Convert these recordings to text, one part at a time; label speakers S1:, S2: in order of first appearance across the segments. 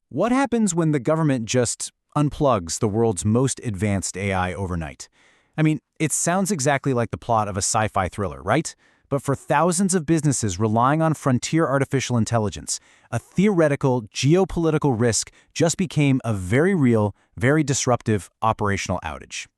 S1: What happens when the government just unplugs the world's most advanced AI overnight? I mean, it sounds exactly like the plot of a sci-fi thriller, right? But for thousands of businesses relying on frontier artificial intelligence, a theoretical geopolitical risk just became a very real, very disruptive operational outage.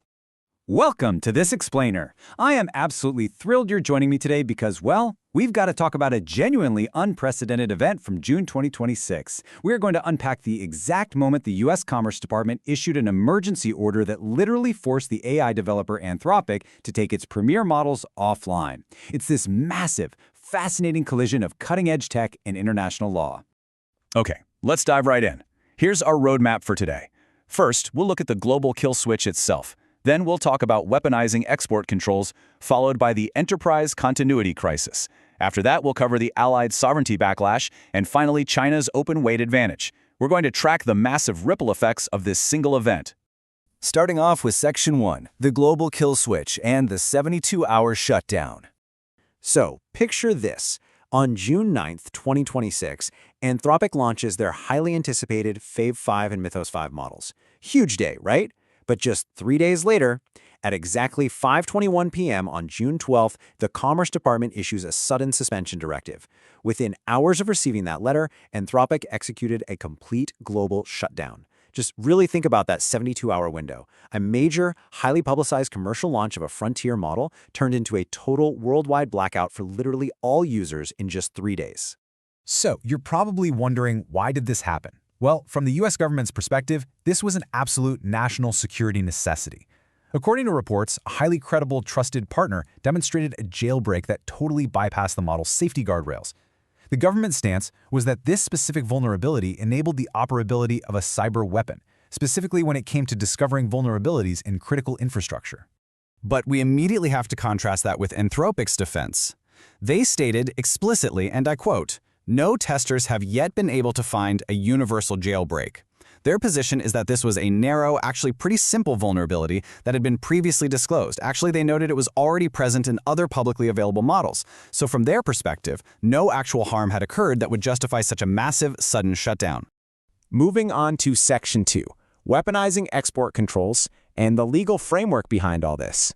S2: Welcome to This Explainer. I am absolutely thrilled you're joining me today because, well, we've got to talk about a genuinely unprecedented event from June 2026. We're going to unpack the exact moment the U.S. Commerce Department issued an emergency order that literally forced the AI developer Anthropic to take its premier models offline. It's this massive, fascinating collision of cutting-edge tech and international law. Okay, let's dive right in. Here's our roadmap for today. First, we'll look at the global kill switch itself. Then we'll talk about weaponizing export controls, followed by the enterprise continuity crisis. After that, we'll cover the Allied sovereignty backlash, and finally, China's open weight advantage. We're going to track the massive ripple effects of this single event.
S3: Starting off with Section 1, the global kill switch and the 72-hour shutdown. So, picture this. On June 9th, 2026, Anthropic launches their highly anticipated Fable 5 and Mythos 5 models. Huge day, right? But just 3 days later, at exactly 5:21 p.m. on June 12th, the Commerce Department issues a sudden suspension directive. Within hours of receiving that letter, Anthropic executed a complete global shutdown. Just really think about that 72-hour window. A major, highly publicized commercial launch of a frontier model turned into a total worldwide blackout for literally all users in just 3 days.
S4: So, you're probably wondering, why did this happen? Well, from the U.S. government's perspective, this was an absolute national security necessity. According to reports, a highly credible, trusted partner demonstrated a jailbreak that totally bypassed the model's safety guardrails. The government's stance was that this specific vulnerability enabled the operability of a cyber weapon, specifically when it came to discovering vulnerabilities in critical infrastructure.
S5: But we immediately have to contrast that with Anthropic's defense. They stated explicitly, and I quote, "No testers have yet been able to find a universal jailbreak." Their position is that this was a narrow, actually pretty simple vulnerability that had been previously disclosed. Actually, they noted it was already present in other publicly available models. So from their perspective, no actual harm had occurred that would justify such a massive, sudden shutdown.
S1: Moving on to Section 2, weaponizing export controls and the legal framework behind all this.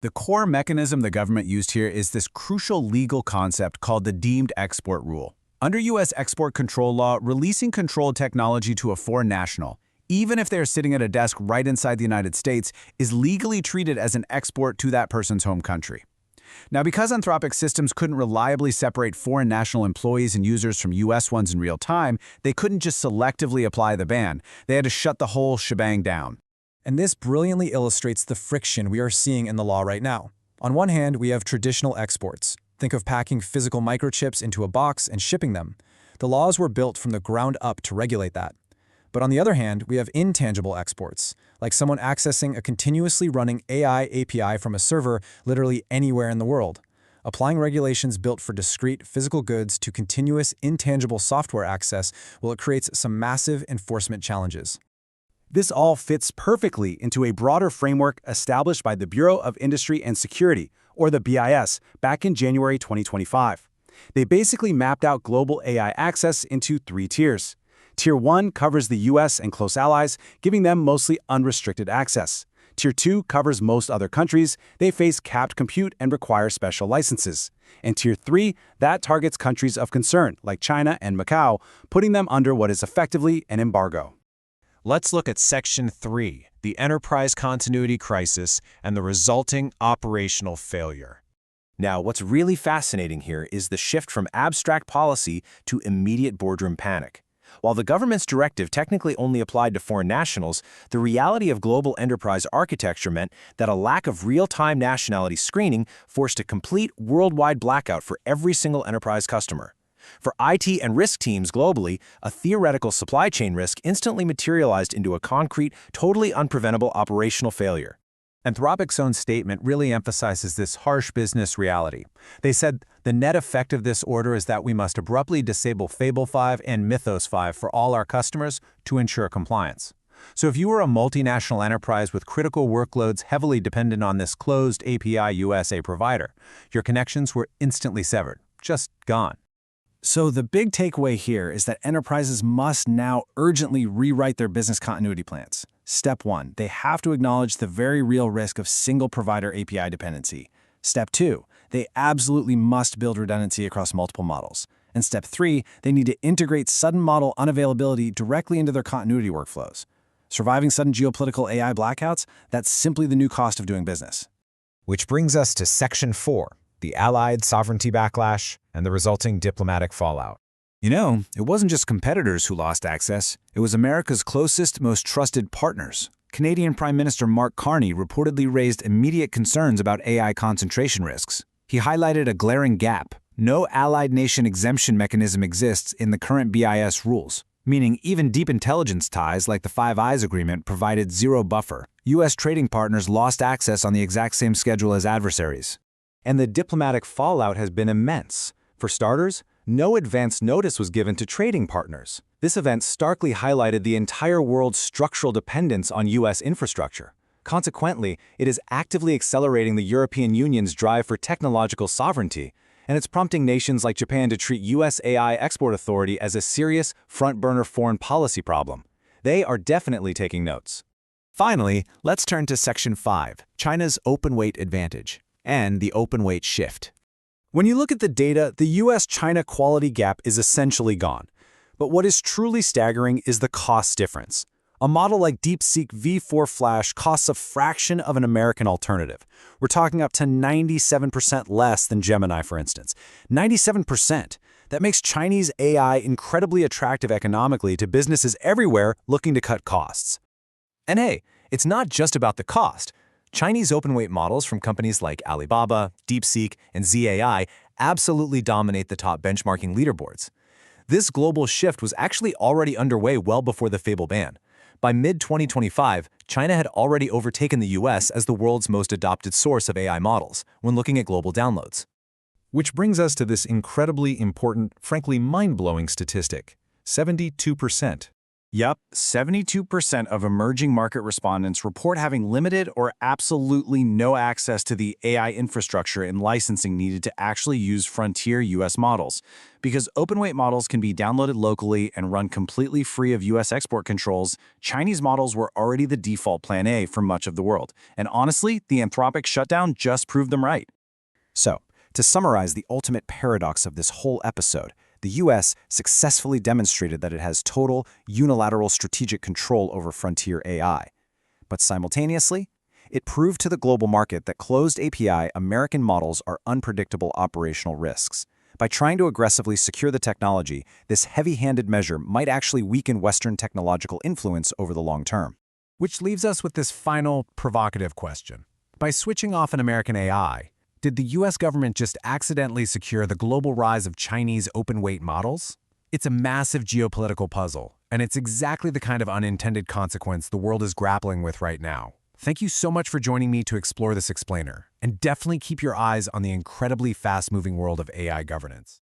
S1: The core mechanism the government used here is this crucial legal concept called the deemed export rule. Under U.S. export control law, releasing controlled technology to a foreign national, even if they're sitting at a desk right inside the United States, is legally treated as an export to that person's home country. Now, because Anthropic systems couldn't reliably separate foreign national employees and users from U.S. ones in real time, they couldn't just selectively apply the ban. They had to shut the whole shebang down.
S6: And this brilliantly illustrates the friction we are seeing in the law right now. On one hand, we have traditional exports. Think of packing physical microchips into a box and shipping them. The laws were built from the ground up to regulate that. But on the other hand, we have intangible exports, like someone accessing a continuously running AI API from a server literally anywhere in the world. Applying regulations built for discrete physical goods to continuous intangible software access, well, it creates some massive enforcement challenges.
S1: This all fits perfectly into a broader framework established by the Bureau of Industry and Security, or the BIS, back in January 2025. They basically mapped out global AI access into 3 tiers. Tier 1 covers the US and close allies, giving them mostly unrestricted access. Tier 2 covers most other countries. They face capped compute and require special licenses. And Tier 3, that targets countries of concern, like China and Macau, putting them under what is effectively an embargo.
S7: Let's look at Section 3, the enterprise continuity crisis and the resulting operational failure.
S3: Now, what's really fascinating here is the shift from abstract policy to immediate boardroom panic. While the government's directive technically only applied to foreign nationals, the reality of global enterprise architecture meant that a lack of real-time nationality screening forced a complete worldwide blackout for every single enterprise customer. For IT and risk teams globally, a theoretical supply chain risk instantly materialized into a concrete, totally unpreventable operational failure.
S1: Anthropic's own statement really emphasizes this harsh business reality. They said, the net effect of this order is that we must abruptly disable Fable 5 and Mythos 5 for all our customers to ensure compliance. So if you were a multinational enterprise with critical workloads heavily dependent on this closed API USA provider, your connections were instantly severed, just gone.
S2: So the big takeaway here is that enterprises must now urgently rewrite their business continuity plans. Step 1, they have to acknowledge the very real risk of single provider API dependency. Step 2, they absolutely must build redundancy across multiple models. And step 3, they need to integrate sudden model unavailability directly into their continuity workflows. Surviving sudden geopolitical AI blackouts, that's simply the new cost of doing business.
S4: Which brings us to Section 4, the Allied sovereignty backlash and the resulting diplomatic fallout.
S2: You know, it wasn't just competitors who lost access. It was America's closest, most trusted partners. Canadian Prime Minister Mark Carney reportedly raised immediate concerns about AI concentration risks. He highlighted a glaring gap. No allied nation exemption mechanism exists in the current BIS rules, meaning even deep intelligence ties like the Five Eyes Agreement provided zero buffer. U.S. trading partners lost access on the exact same schedule as adversaries.
S3: And the diplomatic fallout has been immense. For starters, no advance notice was given to trading partners. This event starkly highlighted the entire world's structural dependence on U.S. infrastructure. Consequently, it is actively accelerating the European Union's drive for technological sovereignty, and it's prompting nations like Japan to treat U.S. AI Export Authority as a serious, front-burner foreign policy problem. They are definitely taking notes.
S1: Finally, let's turn to Section 5, China's open weight advantage and the open weight shift.
S3: When you look at the data, the US-China quality gap is essentially gone. But what is truly staggering is the cost difference. A model like DeepSeek V4 Flash costs a fraction of an American alternative. We're talking up to 97% less than Gemini, for instance. 97%. That makes Chinese AI incredibly attractive economically to businesses everywhere looking to cut costs.
S6: And hey, it's not just about the cost. Chinese open-weight models from companies like Alibaba, DeepSeek, and ZAI absolutely dominate the top benchmarking leaderboards. This global shift was actually already underway well before the Fable ban. By mid-2025, China had already overtaken the US as the world's most adopted source of AI models when looking at global downloads.
S4: Which brings us to this incredibly important, frankly mind-blowing statistic: 72%.
S2: Yup, 72% of emerging market respondents report having limited or absolutely no access to the AI infrastructure and licensing needed to actually use frontier US models. Because open-weight models can be downloaded locally and run completely free of US export controls, Chinese models were already the default plan A for much of the world. And honestly, the Anthropic shutdown just proved them right.
S3: So, to summarize the ultimate paradox of this whole episode, the U.S. successfully demonstrated that it has total, unilateral strategic control over frontier AI. But simultaneously, it proved to the global market that closed API American models are unpredictable operational risks. By trying to aggressively secure the technology, this heavy-handed measure might actually weaken Western technological influence over the long term.
S4: Which leaves us with this final, provocative question. By switching off an American AI, did the US government just accidentally secure the global rise of Chinese open-weight models? It's a massive geopolitical puzzle, and it's exactly the kind of unintended consequence the world is grappling with right now. Thank you so much for joining me to explore this explainer, and definitely keep your eyes on the incredibly fast-moving world of AI governance.